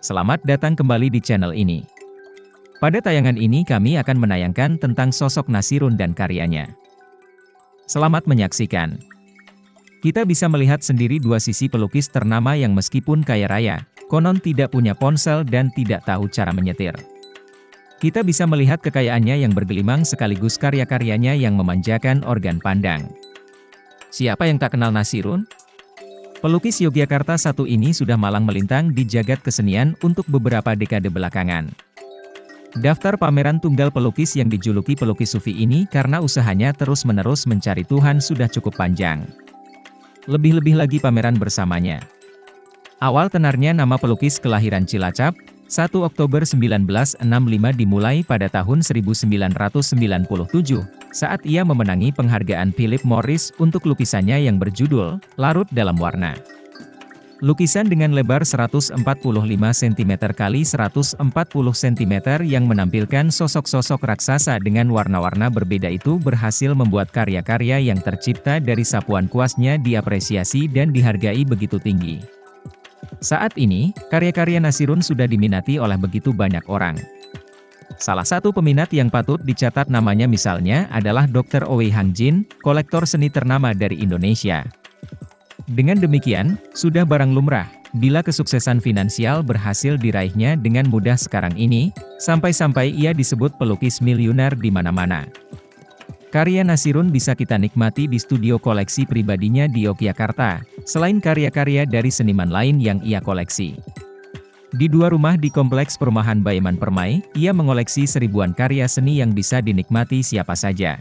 Selamat datang kembali di channel ini. Pada tayangan ini kami akan menayangkan tentang sosok Nasirun dan karyanya. Selamat menyaksikan. Kita bisa melihat sendiri dua sisi pelukis ternama yang meskipun kaya raya, konon tidak punya ponsel dan tidak tahu cara menyetir. Kita bisa melihat kekayaannya yang bergelimang sekaligus karya-karyanya yang memanjakan organ pandang. Siapa yang tak kenal Nasirun? Pelukis Yogyakarta satu ini sudah malang melintang di jagat kesenian untuk beberapa dekade belakangan. Daftar pameran tunggal pelukis yang dijuluki pelukis sufi ini karena usahanya terus-menerus mencari Tuhan sudah cukup panjang. Lebih-lebih lagi pameran bersamanya. Awal tenarnya nama pelukis kelahiran Cilacap, 1 Oktober 1965 dimulai pada tahun 1997, saat ia memenangi penghargaan Philip Morris untuk lukisannya yang berjudul, Larut Dalam Warna. Lukisan dengan lebar 145 cm x 140 cm yang menampilkan sosok-sosok raksasa dengan warna-warna berbeda itu berhasil membuat karya-karya yang tercipta dari sapuan kuasnya diapresiasi dan dihargai begitu tinggi. Saat ini, karya-karya Nasirun sudah diminati oleh begitu banyak orang. Salah satu peminat yang patut dicatat namanya misalnya adalah Dr. Owe Hangjin, kolektor seni ternama dari Indonesia. Dengan demikian, sudah barang lumrah, bila kesuksesan finansial berhasil diraihnya dengan mudah sekarang ini, sampai-sampai ia disebut pelukis miliuner di mana-mana. Karya Nasirun bisa kita nikmati di studio koleksi pribadinya di Yogyakarta, selain karya-karya dari seniman lain yang ia koleksi. Di dua rumah di Kompleks Perumahan Bayeman Permai, ia mengoleksi seribuan karya seni yang bisa dinikmati siapa saja.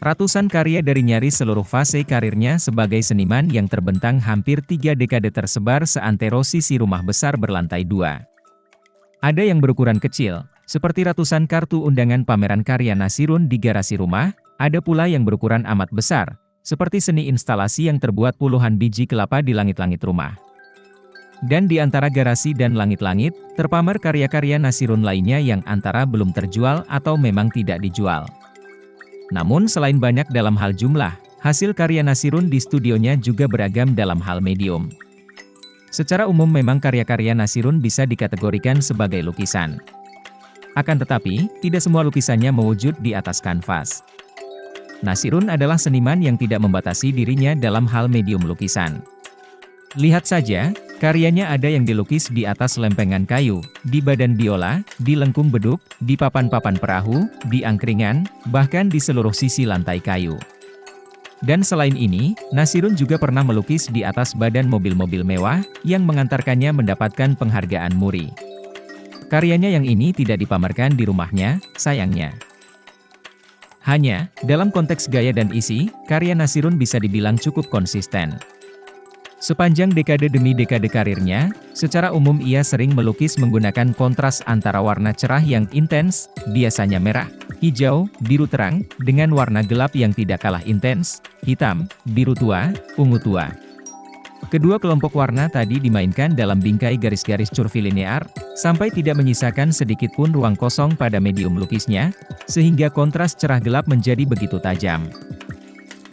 Ratusan karya dari nyaris seluruh fase karirnya sebagai seniman yang terbentang hampir 3 dekade tersebar seantero sisi rumah besar berlantai 2. Ada yang berukuran kecil, seperti ratusan kartu undangan pameran karya Nasirun di garasi rumah, ada pula yang berukuran amat besar, seperti seni instalasi yang terbuat puluhan biji kelapa di langit-langit rumah. Dan di antara garasi dan langit-langit, terpamer karya-karya Nasirun lainnya yang antara belum terjual atau memang tidak dijual. Namun selain banyak dalam hal jumlah, hasil karya Nasirun di studionya juga beragam dalam hal medium. Secara umum memang karya-karya Nasirun bisa dikategorikan sebagai lukisan. Akan tetapi, tidak semua lukisannya mewujud di atas kanvas. Nasirun adalah seniman yang tidak membatasi dirinya dalam hal medium lukisan. Lihat saja, karyanya ada yang dilukis di atas lempengan kayu, di badan biola, di lengkung beduk, di papan-papan perahu, di angkringan, bahkan di seluruh sisi lantai kayu. Dan selain ini, Nasirun juga pernah melukis di atas badan mobil-mobil mewah, yang mengantarkannya mendapatkan penghargaan Muri. Karyanya yang ini tidak dipamerkan di rumahnya, sayangnya. Hanya, dalam konteks gaya dan isi, karya Nasirun bisa dibilang cukup konsisten. Sepanjang dekade demi dekade karirnya, secara umum ia sering melukis menggunakan kontras antara warna cerah yang intens, biasanya merah, hijau, biru terang, dengan warna gelap yang tidak kalah intens, hitam, biru tua, ungu tua. Kedua kelompok warna tadi dimainkan dalam bingkai garis-garis curvilinear, sampai tidak menyisakan sedikit pun ruang kosong pada medium lukisnya, sehingga kontras cerah gelap menjadi begitu tajam.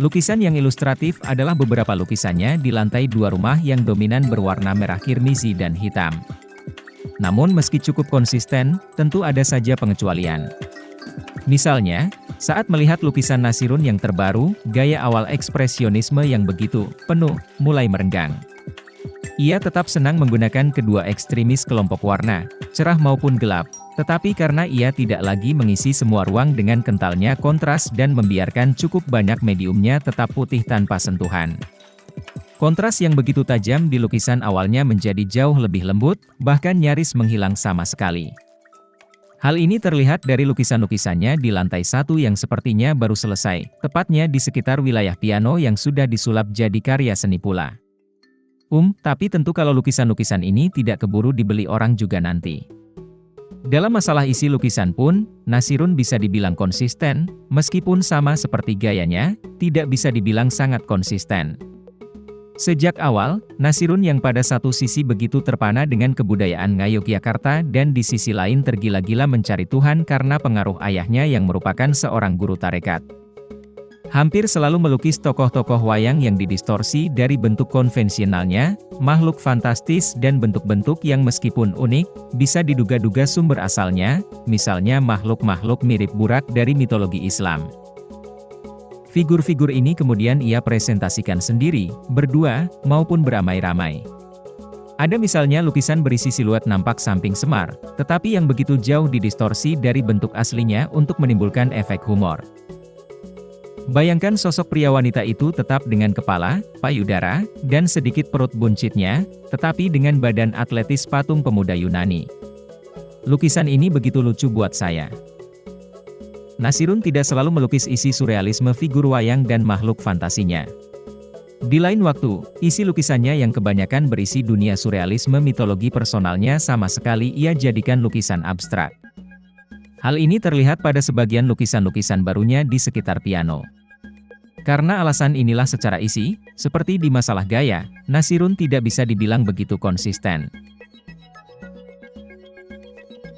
Lukisan yang ilustratif adalah beberapa lukisannya di lantai 2 rumah yang dominan berwarna merah kirmizi dan hitam. Namun meski cukup konsisten, tentu ada saja pengecualian. Misalnya, saat melihat lukisan Nasirun yang terbaru, gaya awal ekspresionisme yang begitu penuh, mulai merenggang. Ia tetap senang menggunakan kedua ekstremis kelompok warna, cerah maupun gelap, tetapi karena ia tidak lagi mengisi semua ruang dengan kentalnya kontras dan membiarkan cukup banyak mediumnya tetap putih tanpa sentuhan. Kontras yang begitu tajam di lukisan awalnya menjadi jauh lebih lembut, bahkan nyaris menghilang sama sekali. Hal ini terlihat dari lukisan-lukisannya di lantai 1 yang sepertinya baru selesai, tepatnya di sekitar wilayah piano yang sudah disulap jadi karya seni pula. Tapi tentu kalau lukisan-lukisan ini tidak keburu dibeli orang juga nanti. Dalam masalah isi lukisan pun, Nasirun bisa dibilang konsisten, meskipun sama seperti gayanya, tidak bisa dibilang sangat konsisten. Sejak awal, Nasirun yang pada satu sisi begitu terpana dengan kebudayaan Yogyakarta dan di sisi lain tergila-gila mencari Tuhan karena pengaruh ayahnya yang merupakan seorang guru tarekat. Hampir selalu melukis tokoh-tokoh wayang yang didistorsi dari bentuk konvensionalnya, makhluk fantastis dan bentuk-bentuk yang meskipun unik, bisa diduga-duga sumber asalnya, misalnya makhluk-makhluk mirip burak dari mitologi Islam. Figur-figur ini kemudian ia presentasikan sendiri, berdua, maupun beramai-ramai. Ada misalnya lukisan berisi siluet nampak samping semar, tetapi yang begitu jauh didistorsi dari bentuk aslinya untuk menimbulkan efek humor. Bayangkan sosok pria wanita itu tetap dengan kepala, payudara, dan sedikit perut buncitnya, tetapi dengan badan atletis patung pemuda Yunani. Lukisan ini begitu lucu buat saya. Nasirun tidak selalu melukis isi surrealisme figur wayang dan makhluk fantasinya. Di lain waktu, isi lukisannya yang kebanyakan berisi dunia surrealisme mitologi personalnya sama sekali ia jadikan lukisan abstrak. Hal ini terlihat pada sebagian lukisan-lukisan barunya di sekitar piano. Karena alasan inilah secara isi, seperti di masalah gaya, Nasirun tidak bisa dibilang begitu konsisten.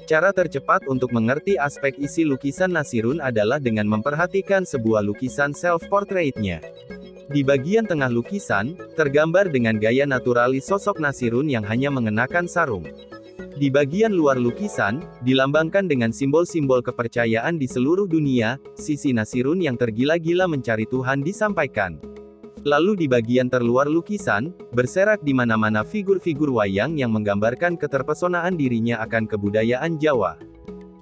Cara tercepat untuk mengerti aspek isi lukisan Nasirun adalah dengan memperhatikan sebuah lukisan self-portrait-nya. Di bagian tengah lukisan, tergambar dengan gaya naturalis sosok Nasirun yang hanya mengenakan sarung. Di bagian luar lukisan, dilambangkan dengan simbol-simbol kepercayaan di seluruh dunia, sisi Nasirun yang tergila-gila mencari Tuhan disampaikan. Lalu di bagian terluar lukisan, berserak di mana-mana figur-figur wayang yang menggambarkan keterpesonaan dirinya akan kebudayaan Jawa.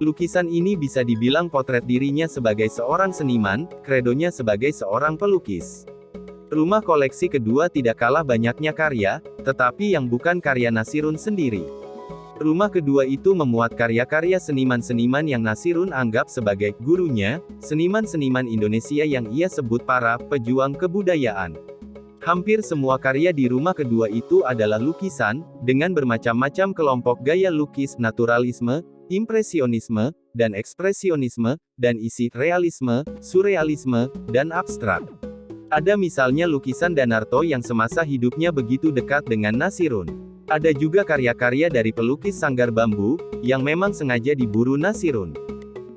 Lukisan ini bisa dibilang potret dirinya sebagai seorang seniman, kredonya sebagai seorang pelukis. Rumah koleksi kedua tidak kalah banyaknya karya, tetapi yang bukan karya Nasirun sendiri. Rumah kedua itu memuat karya-karya seniman-seniman yang Nasirun anggap sebagai gurunya, seniman-seniman Indonesia yang ia sebut para pejuang kebudayaan. Hampir semua karya di rumah kedua itu adalah lukisan, dengan bermacam-macam kelompok gaya lukis, naturalisme, impresionisme, dan ekspresionisme, dan isi realisme, surrealisme, dan abstrak. Ada misalnya lukisan Danarto yang semasa hidupnya begitu dekat dengan Nasirun. Ada juga karya-karya dari pelukis Sanggar Bambu, yang memang sengaja diburu Nasirun.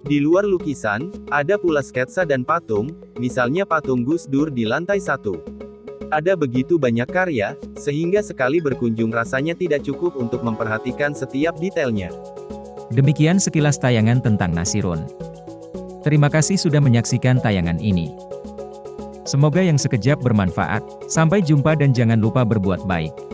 Di luar lukisan, ada pula sketsa dan patung, misalnya patung Gus Dur di lantai 1. Ada begitu banyak karya, sehingga sekali berkunjung rasanya tidak cukup untuk memperhatikan setiap detailnya. Demikian sekilas tayangan tentang Nasirun. Terima kasih sudah menyaksikan tayangan ini. Semoga yang sekejap bermanfaat. Sampai jumpa dan jangan lupa berbuat baik.